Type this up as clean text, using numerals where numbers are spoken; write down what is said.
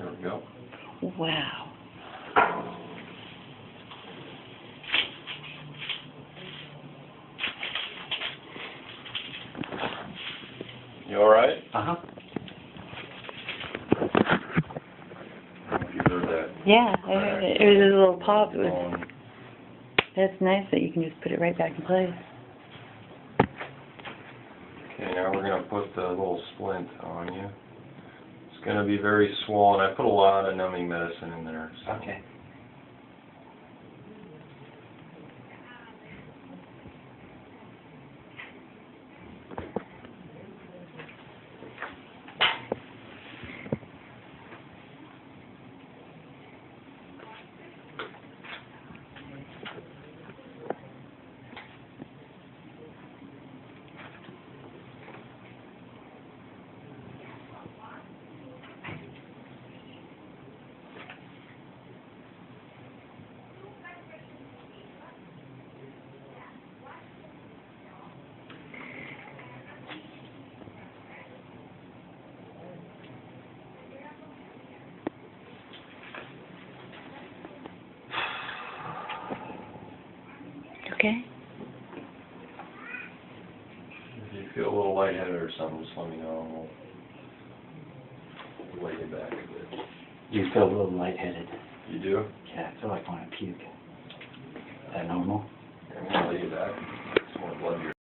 There we go. Wow. You alright? Uh-huh. You heard that. Yeah, I heard it. It was a little pop. It was, Going. that's nice that you can just put it right back in place. Okay, now we're going to put the little splint on you. It's going to be very swollen. I put a lot of numbing medicine in there. So. Okay. Okay? If you feel a little lightheaded or something, just let me know and we'll lay you back a bit. You feel a little lightheaded. You do? Yeah, I feel like I want to puke. Is that normal? I'm going to lay you back. Some more blood here.